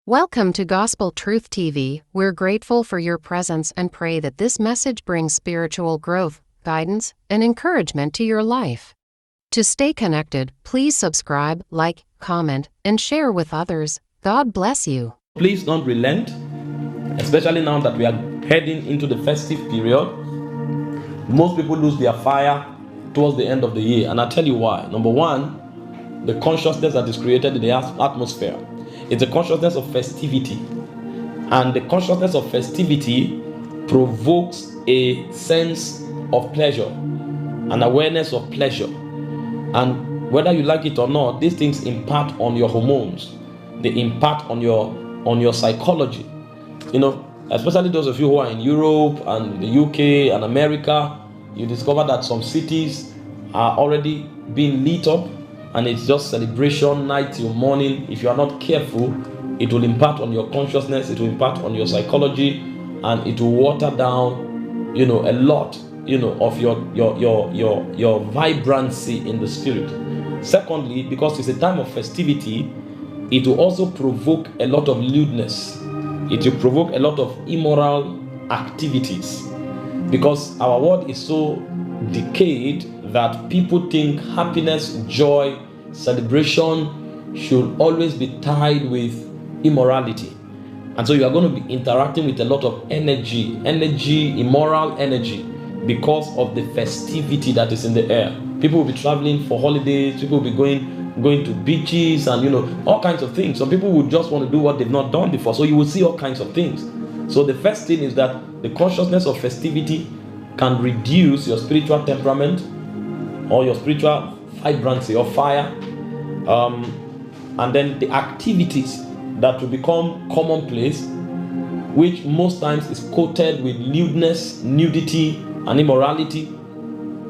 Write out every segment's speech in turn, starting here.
Welcome to Gospel Truth TV. We're grateful for your presence and pray that this message brings spiritual growth, guidance, and encouragement to your life. To stay connected, please subscribe, like, comment, and share with others. God bless you. Please don't relent, especially now that we are heading into the festive period. Most people lose their fire towards the end of the year, and I'll tell you why. Number one, the consciousness that is created in the atmosphere. It's a consciousness of festivity, and the consciousness of festivity provokes a sense of pleasure, an awareness of pleasure. And whether you like it or not, these things impact on your hormones. They impact on your psychology. You know, especially those of you who are in Europe and the UK and America, you discover that some cities are already being lit up, and it's just celebration night till morning. If you are not careful, it will impact on your consciousness, it will impact on your psychology, and it will water down, a lot, of your vibrancy in the spirit. Secondly, because it's a time of festivity, it will also provoke a lot of lewdness. It will provoke a lot of immoral activities, because our world is so decayed that people think happiness, joy, celebration should always be tied with immorality. And so you are going to be interacting with a lot of energy, immoral energy, because of the festivity that is in the air. People will be traveling for holidays, people will be going to beaches and all kinds of things. Some people would just want to do what they've not done before. So you will see all kinds of things. So the first thing is that the consciousness of festivity can reduce your spiritual temperament or your spiritual vibrancy or fire, and then the activities that will become commonplace, which most times is coated with lewdness, nudity, and immorality,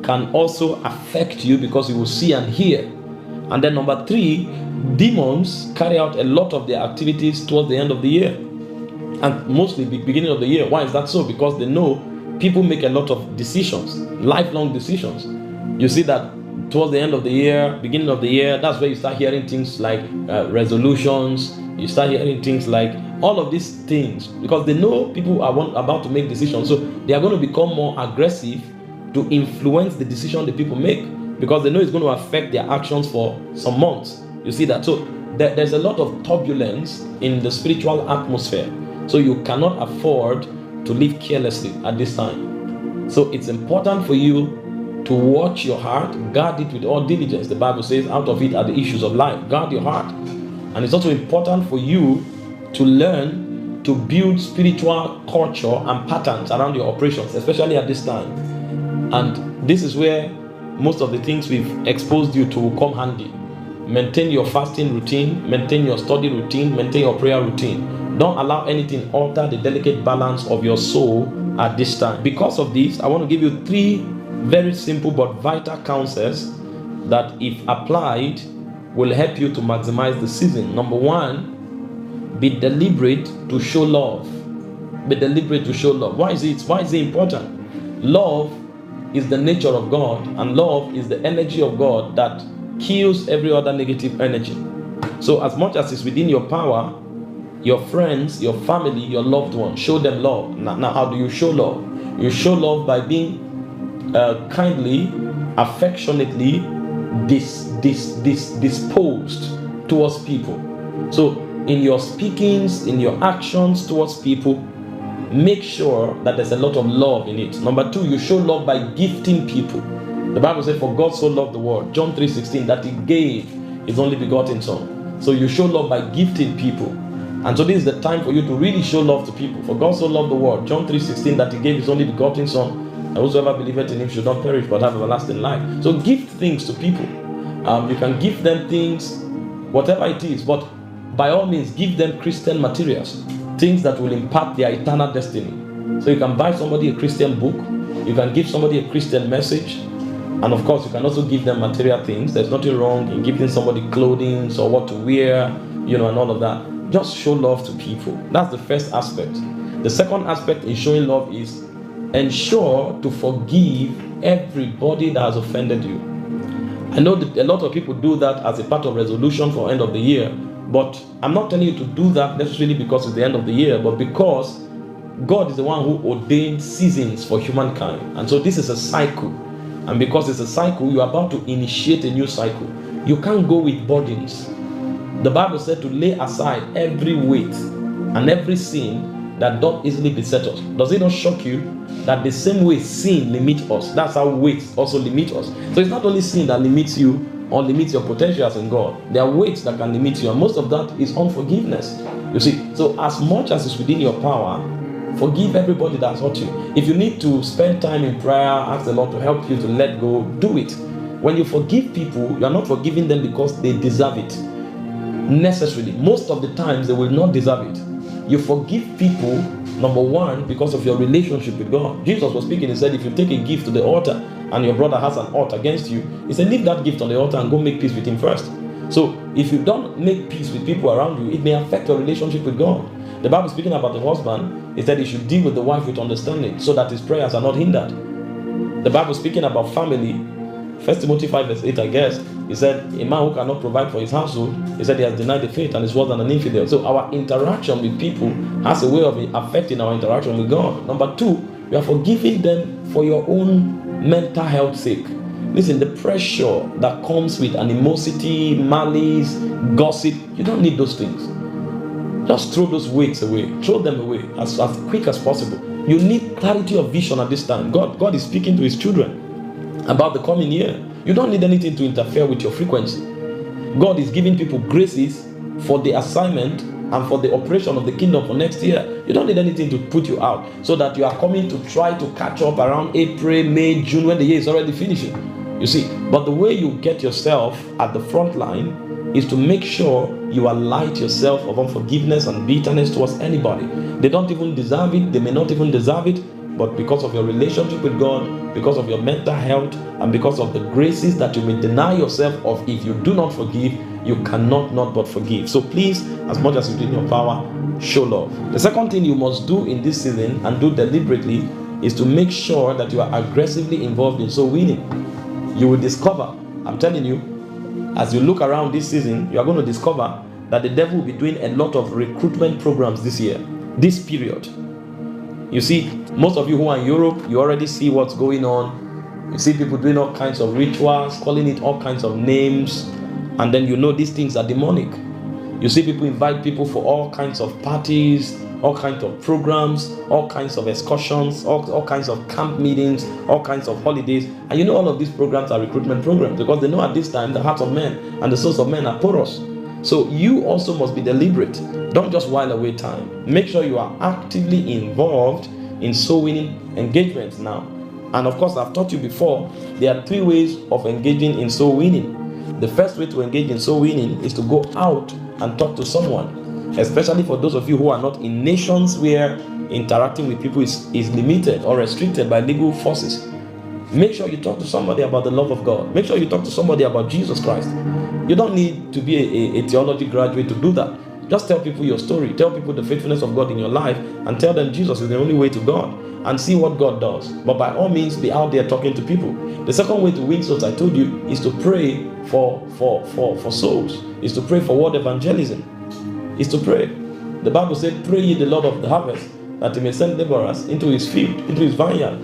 can also affect you because you will see and hear. And then number three, demons carry out a lot of their activities towards the end of the year, and mostly the beginning of the year. Why is that so? Because they know people make a lot of decisions, lifelong decisions. You see that towards the end of the year, beginning of the year, that's where you start hearing things like resolutions. You start hearing things like all of these things, because they know people are about to make decisions. So they are going to become more aggressive to influence the decision the people make, because they know it's going to affect their actions for some months. You see that? So there's a lot of turbulence in the spiritual atmosphere. So you cannot afford to live carelessly at this time. So it's important for you to watch your heart, guard it with all diligence. The Bible says, out of it are the issues of life. Guard your heart. And it's also important for you to learn to build spiritual culture and patterns around your operations, especially at this time. And this is where most of the things we've exposed you to will come handy. Maintain your fasting routine, maintain your study routine, maintain your prayer routine. Don't allow anything alter the delicate balance of your soul at this time. Because of this, I want to give you three very simple but vital counsels that, if applied, will help you to maximize the season. Number one, be deliberate to show love. Be deliberate to show love. Why is it important? Love is the nature of God, and love is the energy of God that kills every other negative energy. So as much as it's within your power, your friends, your family, your loved ones, show them love. Now how do you show love? You show love by being kindly, affectionately disposed towards people. So in your speakings, in your actions towards people, make sure that there's a lot of love in it. Number two, you show love by gifting people. The Bible says, for God so loved the world, John 3:16, that he gave his only begotten son. So you show love by gifting people. And so this is the time for you to really show love to people. For God so loved the world, John 3:16, that he gave his only begotten son, and whosoever believeth in him should not perish but have everlasting life. So gift things to people. You can give them things, whatever it is, but by all means give them Christian materials, things that will impact their eternal destiny. So you can buy somebody a Christian book, you can give somebody a Christian message, and of course you can also give them material things. There's nothing wrong in giving somebody clothing or what to wear, and all of that. Just show love to people. That's the first aspect. The second aspect in showing love is ensure to forgive everybody that has offended you. I know that a lot of people do that as a part of resolution for end of the year, But I'm not telling you to do that necessarily because it's the end of the year, but because God is the one who ordained seasons for humankind. And so this is a cycle. And because it's a cycle, you're about to initiate a new cycle. You can't go with burdens. The Bible said to lay aside every weight and every sin that doth easily beset us. Does it not shock you that the same way sin limits us, that's how weights also limit us? So it's not only sin that limits you or limits your potentials in God. There are weights that can limit you, and most of that is unforgiveness. You see, so as much as is within your power, forgive everybody that's hurt you. If you need to spend time in prayer, ask the Lord to help you to let go, do it. When you forgive people, you are not forgiving them because they deserve it necessarily. Most of the times they will not deserve it. You forgive people, number one, because of your relationship with God. Jesus was speaking, he said, if you take a gift to the altar and your brother has an ought against you, he said, leave that gift on the altar and go make peace with him first. So if you don't make peace with people around you, it may affect your relationship with God. The Bible speaking about the husband, he said he should deal with the wife with understanding so that his prayers are not hindered. The Bible speaking about family, 1 Timothy 5 verse 8, I guess, he said, a man who cannot provide for his household, he said he has denied the faith and is worse than an infidel. So our interaction with people has a way of affecting our interaction with God. Number two, we are forgiving them for your own mental health sake. Listen, the pressure that comes with animosity, malice, gossip, you don't need those things. Just throw those weights away. Throw them away as quick as possible. You need clarity of vision at this time. God is speaking to his children about the coming year. You don't need anything to interfere with your frequency. God is giving people graces for the assignment and for the operation of the kingdom for next year. You don't need anything to put you out so that you are coming to try to catch up around April, May, June when the year is already finishing. You see, but the way you get yourself at the front line is to make sure you alight yourself of unforgiveness and bitterness towards anybody. They don't even deserve it. They may not even deserve it. But because of your relationship with God, because of your mental health, and because of the graces that you may deny yourself of, if you do not forgive, you cannot not but forgive. So please, as much as it's in your power, show love. The second thing you must do in this season, and do deliberately, is to make sure that you are aggressively involved in soul winning. You will discover, I'm telling you, as you look around this season, you are going to discover that the devil will be doing a lot of recruitment programs this year, this period. You see, most of you who are in Europe, you already see what's going on. You see people doing all kinds of rituals, calling it all kinds of names, and then you know these things are demonic. You see people invite people for all kinds of parties, all kinds of programs, all kinds of excursions, all kinds of camp meetings, all kinds of holidays. And you know all of these programs are recruitment programs because they know at this time the hearts of men and the souls of men are porous. So you also must be deliberate. Don't just while away time. Make sure you are actively involved in soul winning engagements now. And of course, I've taught you before, there are three ways of engaging in soul winning. The first way to engage in soul winning is to go out and talk to someone, especially for those of you who are not in nations where interacting with people is limited or restricted by legal forces. Make sure you talk to somebody about the love of God. Make sure you talk to somebody about Jesus Christ. You don't need to be a theology graduate to do that. Just tell people your story. Tell people the faithfulness of God in your life and tell them Jesus is the only way to God and see what God does. But by all means, be out there talking to people. The second way to win souls, I told you, is to pray for souls. Is to pray for word evangelism. Is to pray. The Bible said, pray ye the Lord of the harvest that he may send laborers into his field, into his vineyard.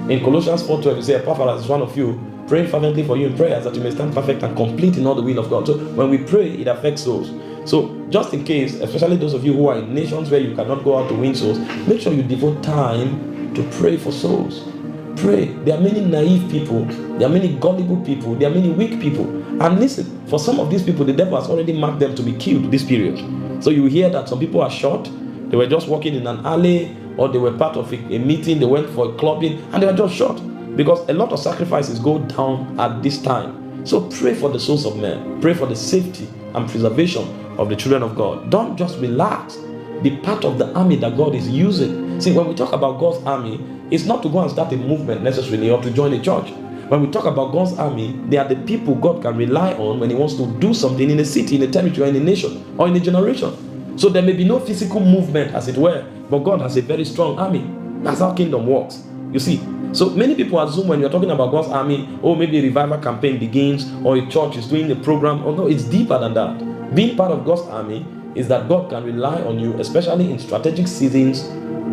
In Colossians 4:12, it says, Epaphras is one of you, praying fervently for you in prayers that you may stand perfect and complete in all the will of God. So when we pray, it affects souls. So just in case, especially those of you who are in nations where you cannot go out to win souls, make sure you devote time to pray for souls. Pray. There are many naive people. There are many gullible people. There are many weak people. And listen, for some of these people, the devil has already marked them to be killed this period. So you hear that some people are shot. They were just walking in an alley, or they were part of a meeting. They went for a clubbing, and they were just shot. Because a lot of sacrifices go down at this time. So pray for the souls of men. Pray for the safety and preservation of the children of God. Don't just relax. Be part of the army that God is using. See, when we talk about God's army, it's not to go and start a movement necessarily or to join a church. When we talk about God's army, they are the people God can rely on when he wants to do something in a city, in a territory, in a nation, or in a generation. So there may be no physical movement, as it were, but God has a very strong army. That's how kingdom works. You see, So many people assume when you're talking about God's army, oh, maybe a revival campaign begins or a church is doing a program. Oh no, it's deeper than that. Being part of God's army is that God can rely on you, especially in strategic seasons,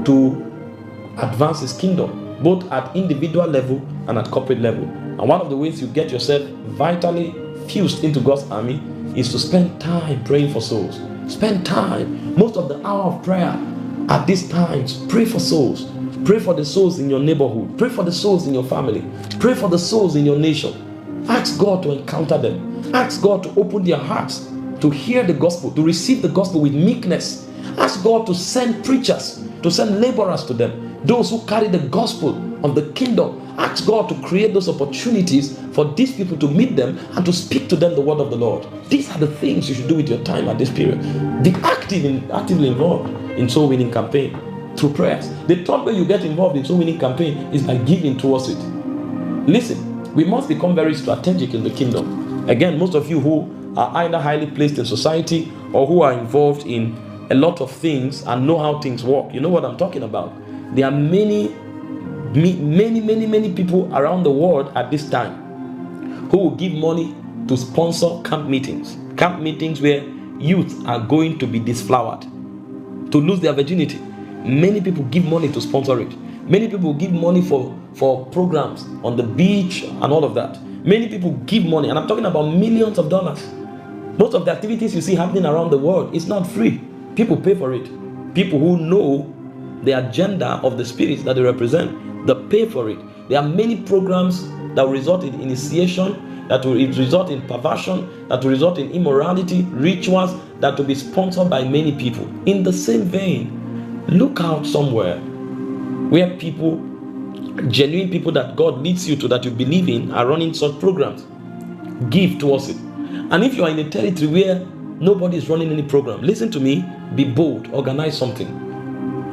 to advance His kingdom, both at individual level and at corporate level. And one of the ways you get yourself vitally fused into God's army is to spend time praying for souls. Spend time, most of the hour of prayer at these times. Pray for souls. Pray for the souls in your neighborhood. Pray for the souls in your family. Pray for the souls in your nation. Ask God to encounter them. Ask God to open their hearts to hear the gospel, to receive the gospel with meekness. Ask God to send preachers, to send laborers to them, those who carry the gospel of the kingdom. Ask God to create those opportunities for these people to meet them and to speak to them the word of the Lord. These are the things you should do with your time at this period. Be actively involved in soul winning campaign through prayers. The third way you get involved in soul winning campaign is by giving towards it. Listen, we must become very strategic in the kingdom. Again, most of you who are either highly placed in society or who are involved in a lot of things and know how things work, you know what I'm talking about. There are many people around the world at this time who will give money to sponsor camp meetings where youth are going to be disflowered, to lose their virginity. Many people give money to sponsor it. Many people give money for programs on the beach and all of that. Many people give money, and I'm talking about millions of dollars. Most of the activities you see happening around the world is not free. People pay for it. People who know the agenda of the spirits that they represent, they pay for it. There are many programs that will result in initiation, that will result in perversion, that will result in immorality, rituals that will be sponsored by many people. In the same vein, look out somewhere where people, genuine people that God leads you to, that you believe in, are running such programs. Give towards it. And if you are in a territory where nobody is running any program, listen to me, be bold, organize something.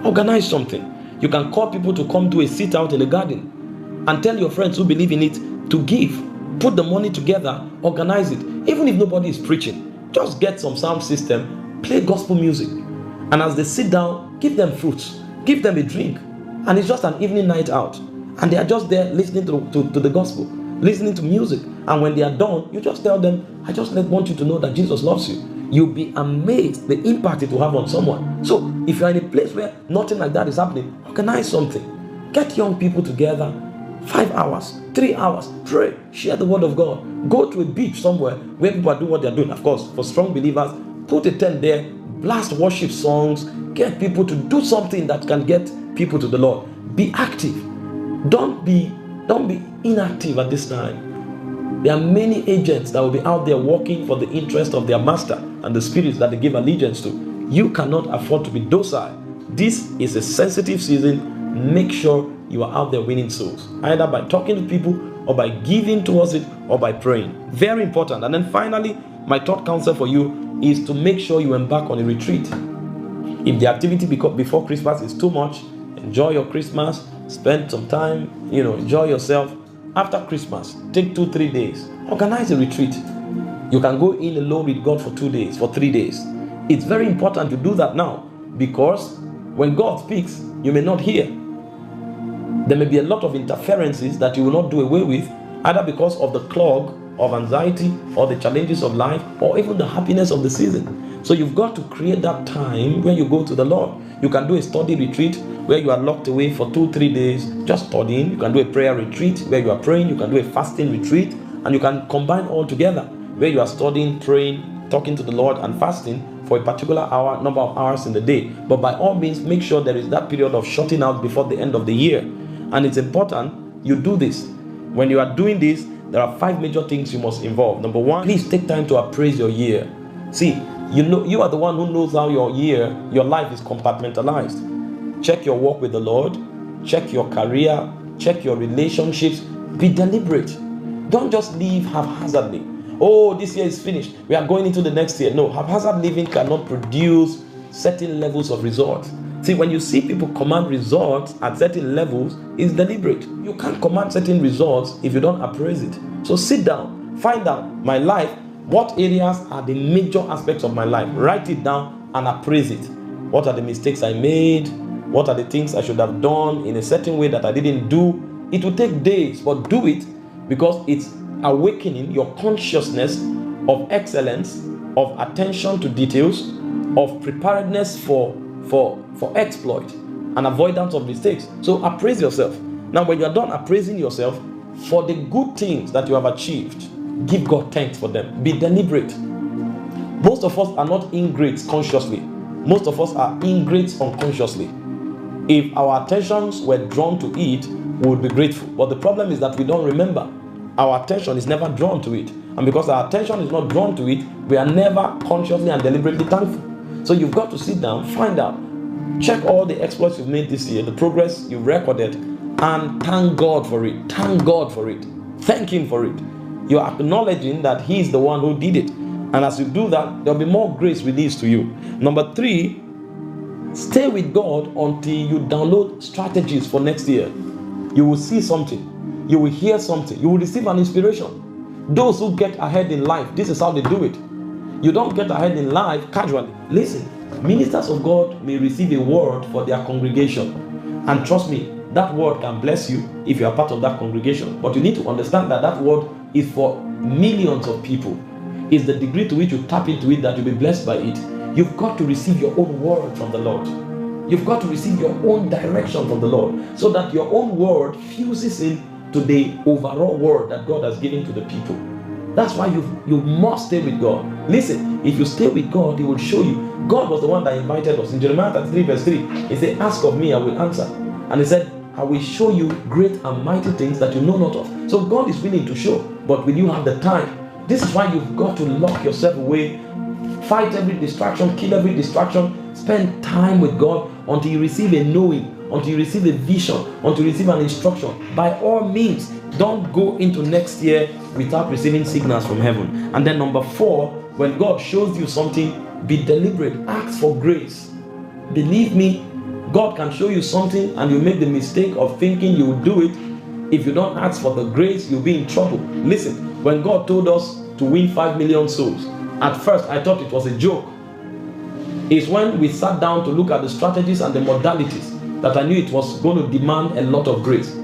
Organize something. You can call people to come do a sit out in the garden and tell your friends who believe in it to give. Put the money together, organize it. Even if nobody is preaching, just get some sound system, play gospel music. And as they sit down, give them fruits, give them a drink. And it's just an evening night out. And they are just there listening to the gospel, listening to music. And when they are done, you just tell them, I just want you to know that Jesus loves you. You'll be amazed the impact it will have on someone. So if you're in a place where nothing like that is happening, organize something. Get young people together, 5 hours, 3 hours, pray, share the word of God. Go to a beach somewhere where people are doing what they're doing. Of course, for strong believers, put a tent there, blast worship songs, get people to do something that can get people to the Lord. Be active. Don't be inactive at this time. There are many agents that will be out there working for the interest of their master and the spirits that they give allegiance to. You cannot afford to be docile. This is a sensitive season. Make sure you are out there winning souls, either by talking to people or by giving towards it or by praying. Very important. And then finally, my third counsel for you is to make sure you embark on a retreat. If the activity before Christmas is too much, enjoy your Christmas, spend some time, enjoy yourself. After Christmas, take 2-3 days, organize a retreat. You can go in alone with God for 2 days, for 3 days. It's very important to do that now, because when God speaks, you may not hear. There may be a lot of interferences that you will not do away with, either because of the clog of anxiety or the challenges of life or even the happiness of the season. So you've got to create that time where you go to the Lord. You can do a study retreat where you are locked away for 2-3 days just studying. You can do a prayer retreat where you are praying. You can do a fasting retreat, and you can combine all together where you are studying, praying, talking to the Lord, and fasting for a particular number of hours in the day. But by all means, make sure there is that period of shutting out before the end of the year. And it's important you do this. When you are doing this, there are 5 major things you must involve. Number 1, please take time to appraise your year. See, you are the one who knows how your life is compartmentalized. Check your walk with the Lord, check your career, check your relationships. Be deliberate. Don't just live haphazardly. Oh, this year is finished, we are going into the next year. No, haphazard living cannot produce certain levels of results. See, when you see people command results at certain levels, it's deliberate. You can't command certain results if you don't appraise it. So sit down, find out my life. What areas are the major aspects of my life? Write it down and appraise it. What are the mistakes I made? What are the things I should have done in a certain way that I didn't do? It will take days, but do it because it's awakening your consciousness of excellence, of attention to details, of preparedness for exploit and avoidance of mistakes. So appraise yourself. Now, when you are done appraising yourself for the good things that you have achieved, give God thanks for them. Be deliberate. Most of us are not ingrates consciously. Most of us are ingrates unconsciously. If our attentions were drawn to it, we would be grateful. But the problem is that we don't remember. Our attention is never drawn to it. And because our attention is not drawn to it, we are never consciously and deliberately thankful. So you've got to sit down, find out, check all the exploits you've made this year, the progress you've recorded, and thank God for it. Thank God for it. Thank Him for it. You're acknowledging that He is the one who did it. And as you do that, there'll be more grace released to you. Number 3, stay with God until you download strategies for next year. You will see something. You will hear something. You will receive an inspiration. Those who get ahead in life, this is how they do it. You don't get ahead in life casually. Listen, ministers of God may receive a word for their congregation. And trust me, that word can bless you if you are part of that congregation. But you need to understand that that word is for millions of people. It's the degree to which you tap into it that you'll be blessed by it. You've got to receive your own word from the Lord. You've got to receive your own direction from the Lord, so that your own word fuses into the overall word that God has given to the people. That's why you must stay with God. Listen, if you stay with God, He will show you. God was the one that invited us. In Jeremiah 33 verse 3, He said, ask of me, I will answer. And He said, I will show you great and mighty things that you know not of. So God is willing to show, but will you have the time? This is why you've got to lock yourself away. Fight every distraction, kill every distraction. Spend time with God until you receive a knowing, until you receive a vision, until you receive an instruction. By all means, don't go into next year without receiving signals from heaven. And then number 4, when God shows you something, be deliberate. Ask for grace. Believe me, God can show you something and you make the mistake of thinking you will do it. If you don't ask for the grace, you'll be in trouble. Listen, when God told us to win 5 million souls, at first I thought it was a joke. It's when we sat down to look at the strategies and the modalities that I knew it was going to demand a lot of grace.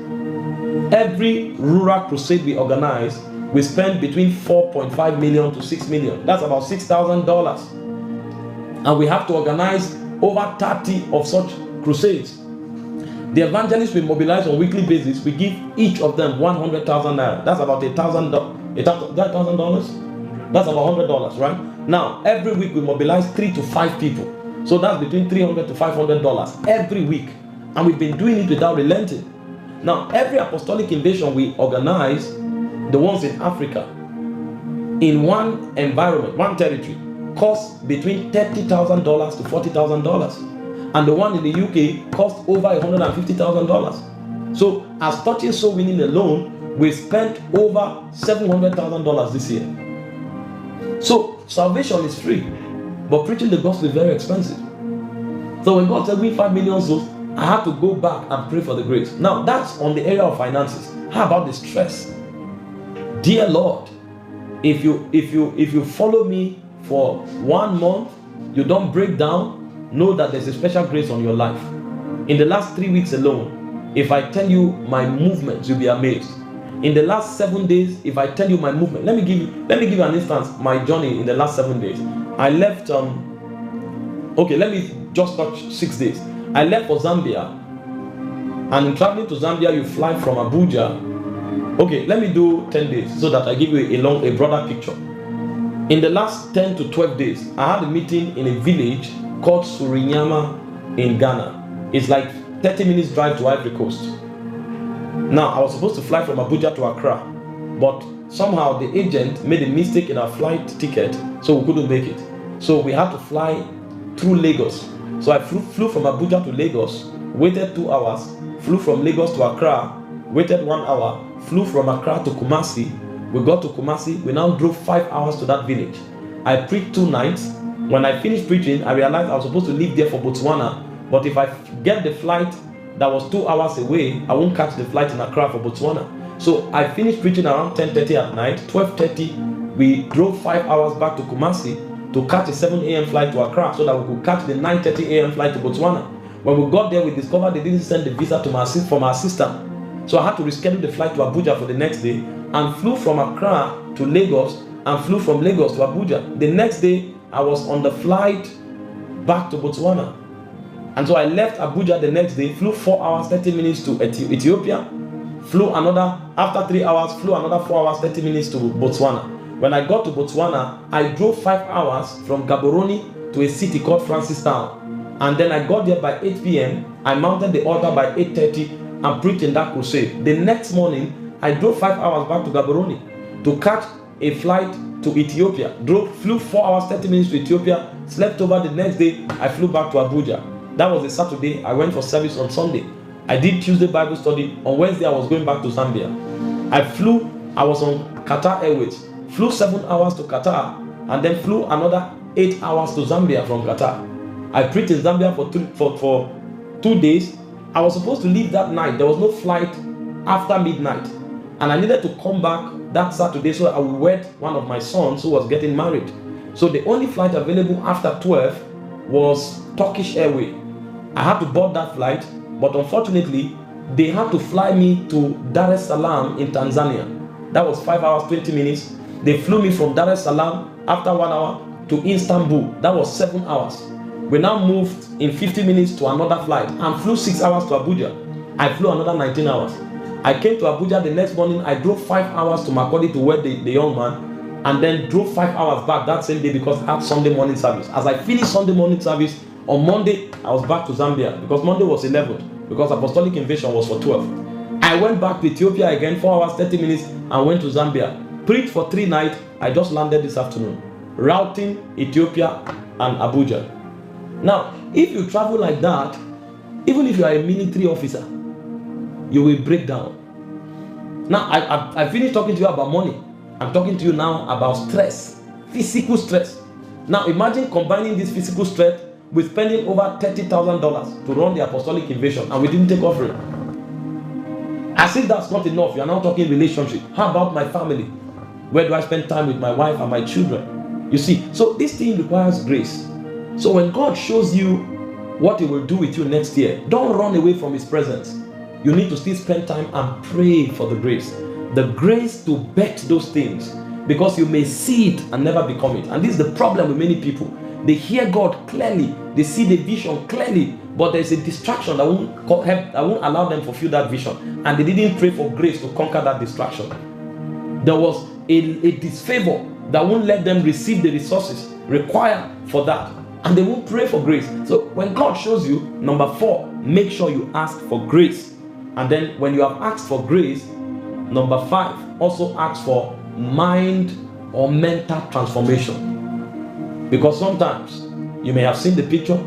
Every rural crusade we organize, we spend between 4.5 million to 6 million. That's about $6,000. And we have to organize over 30 of such crusades. The evangelists we mobilize on a weekly basis, we give each of them 100,000 naira. That's about $1,000. That's about $100, right? Now, every week we mobilize 3 to 5 people. So that's between $300 to $500 every week. And we've been doing it without relenting. Now, every apostolic invasion we organize, the ones in Africa, in one environment, one territory, costs between $30,000 to $40,000. And the one in the UK cost over $150,000. So as touching soul winning alone, we spent over $700,000 this year. So salvation is free, but preaching the gospel is very expensive. So when God said win 5 million souls, I had to go back and pray for the grace. Now that's on the area of finances. How about the stress? Dear Lord, if you follow me for 1 month, you don't break down, know that there's a special grace on your life. In the last 3 weeks alone, if I tell you my movements, you'll be amazed. In the last 7 days, if I tell you my movement, let me give you an instance. My journey in the last 7 days, I left. Okay, let me just touch 6 days. I left for Zambia, and in traveling to Zambia, you fly from Abuja. Okay, let me do 10 days so that I give you a broader picture. In the last 10 to 12 days, I had a meeting in a village called Surinyama in Ghana. It's like 30 minutes drive to Ivory Coast. Now, I was supposed to fly from Abuja to Accra, but somehow the agent made a mistake in our flight ticket, so we couldn't make it. So we had to fly through Lagos. So I flew from Abuja to Lagos, waited 2 hours, flew from Lagos to Accra, waited 1 hour, flew from Accra to Kumasi. We got to Kumasi, we now drove 5 hours to that village. I preached 2 nights. When I finished preaching, I realized I was supposed to leave there for Botswana, but if I get the flight that was 2 hours away, I won't catch the flight in Accra for Botswana. So I finished preaching around 10:30 at night. 12:30, we drove 5 hours back to Kumasi to catch a 7 a.m. flight to Accra so that we could catch the 9:30 a.m. flight to Botswana. When we got there, we discovered they didn't send the visa to for my sister. So I had to reschedule the flight to Abuja for the next day and flew from Accra to Lagos and flew from Lagos to Abuja. The next day, I was on the flight back to Botswana. And so I left Abuja the next day, flew 4 hours, 30 minutes to Ethiopia, flew another, after 3 hours, flew another 4 hours, 30 minutes to Botswana. When I got to Botswana, I drove 5 hours from Gaborone to a city called Francistown. And then I got there by 8 p.m. I mounted the altar by 8:30 and preached in that crusade. The next morning, I drove 5 hours back to Gaborone to catch a flight to Ethiopia. Flew 4 hours, 30 minutes to Ethiopia, slept over. The next day, I flew back to Abuja. That was a Saturday. I went for service on Sunday. I did Tuesday Bible study. On Wednesday, I was going back to Zambia. I was on Qatar Airways, flew 7 hours to Qatar, and then flew another 8 hours to Zambia from Qatar. I preached in Zambia for 2 days. I was supposed to leave that night. There was no flight after midnight. And I needed to come back that Saturday so I would wed one of my sons who was getting married. So the only flight available after 12 was Turkish Airways. I had to board that flight, but unfortunately, they had to fly me to Dar es Salaam in Tanzania. That was 5 hours, 20 minutes. They flew me from Dar es Salaam after 1 hour to Istanbul. That was 7 hours. We now moved in 50 minutes to another flight and flew 6 hours to Abuja. I flew another 19 hours. I came to Abuja the next morning. I drove 5 hours to Makurdi to wed the young man, and then drove 5 hours back that same day because I had Sunday morning service. As I finished Sunday morning service, on Monday, I was back to Zambia because Monday was 11th because Apostolic Invasion was for 12. I went back to Ethiopia again, 4 hours, 30 minutes, and went to Zambia. Preached for 3 nights. I just landed this afternoon, routing Ethiopia and Abuja. Now, if you travel like that, even if you are a military officer, you will break down. Now, I finished talking to you about money. I'm talking to you now about stress, physical stress. Now, imagine combining this physical stress with spending over $30,000 to run the Apostolic Invasion, and we didn't take offering. As if that's not enough, you are now talking relationship. How about my family? Where do I spend time with my wife and my children? You see, so this thing requires grace. So when God shows you what He will do with you next year, don't run away from His presence. You need to still spend time and pray for the grace to bet those things, because you may see it and never become it. And this is the problem with many people. They hear God clearly, they see the vision clearly, but there's a distraction that won't allow them to fulfill that vision, and they didn't pray for grace to conquer that distraction. There was a disfavor that won't let them receive the resources required for that, and they won't pray for grace. So when God shows you, number 4, make sure you ask for grace. And then when you have asked for grace, number 5, also ask for mind or mental transformation. Because sometimes you may have seen the picture,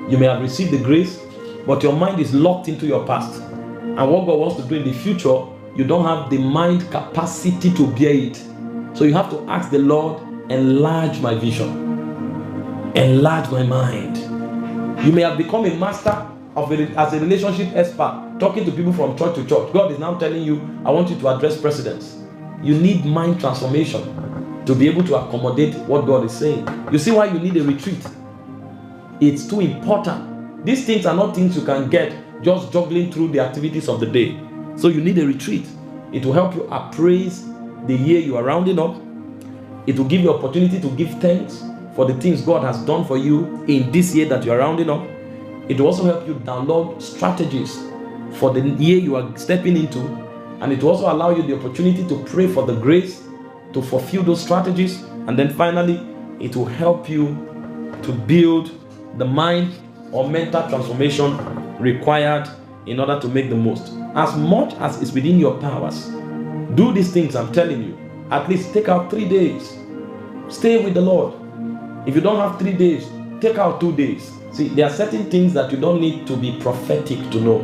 you may have received the grace, but your mind is locked into your past. And what God wants to do in the future, you don't have the mind capacity to bear it. So you have to ask the Lord, enlarge my vision, enlarge my mind. You may have become a master as a relationship expert, talking to people from church to church. God is now telling you, I want you to address presidents. You need mind transformation to be able to accommodate what God is saying. You see why you need a retreat? It's too important. These things are not things you can get just juggling through the activities of the day. So you need a retreat. It will help you appraise the year you are rounding up. It will give you opportunity to give thanks for the things God has done for you in this year that you are rounding up. It will also help you download strategies for the year you are stepping into, and it will also allow you the opportunity to pray for the grace to fulfill those strategies. And then finally, it will help you to build the mind or mental transformation required in order to make the most. As much as is within your powers, do these things I'm telling you. At least take out 3 days. Stay with the Lord. If you don't have 3 days, take out 2 days. See, there are certain things that you don't need to be prophetic to know.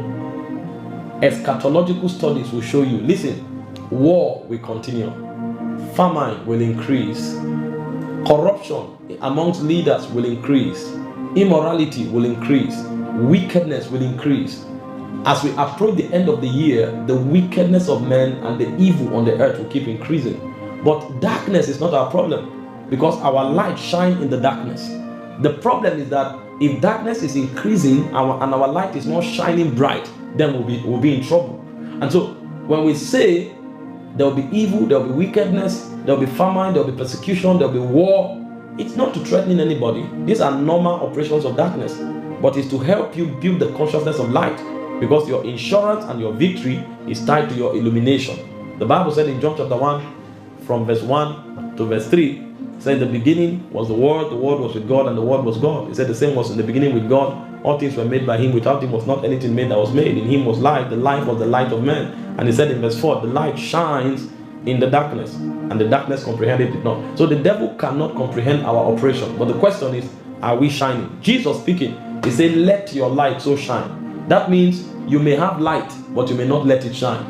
Eschatological studies will show you. Listen, war will continue. Famine will increase. Corruption amongst leaders will increase. Immorality will increase. Wickedness will increase. As we approach the end of the year, the wickedness of men and the evil on the earth will keep increasing. But darkness is not our problem, because our light shines in the darkness. The problem is that if darkness is increasing and our light is not shining bright, then we'll be in trouble. And so when we say there will be evil, there will be wickedness, there will be famine, there will be persecution, there will be war, it's not to threaten anybody. These are normal operations of darkness, but it's to help you build the consciousness of light, because your insurance and your victory is tied to your illumination. The Bible said in John chapter 1, from verse 1 to verse 3, it said, "In the beginning was the Word was with God, and the Word was God." It said the same was in the beginning with God. All things were made by Him. Without Him was not anything made that was made. In Him was life. The life was the light of men. And He said in verse 4, "The light shines in the darkness, and the darkness comprehended it not." So the devil cannot comprehend our operation. But the question is, are we shining? Jesus speaking, He said, "Let your light so shine." That means you may have light, but you may not let it shine.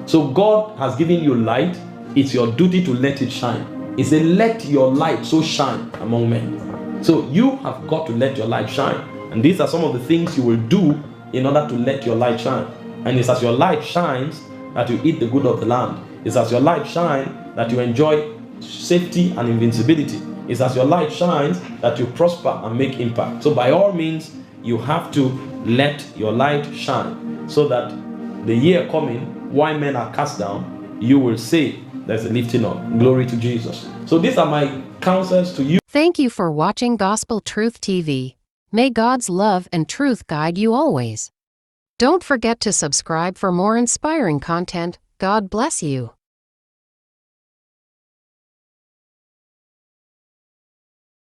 So God has given you light. It's your duty to let it shine. He said, "Let your light so shine among men." So you have got to let your light shine. And these are some of the things you will do in order to let your light shine. And it's as your light shines that you eat the good of the land. It's as your light shines that you enjoy safety and invincibility. It's as your light shines that you prosper and make impact. So by all means, you have to let your light shine, so that the year coming, while men are cast down, you will say there's a lifting up. Glory to Jesus. So these are my counsels to you. Thank you for watching Gospel Truth TV. May God's love and truth guide you always. Don't forget to subscribe for more inspiring content. God bless you.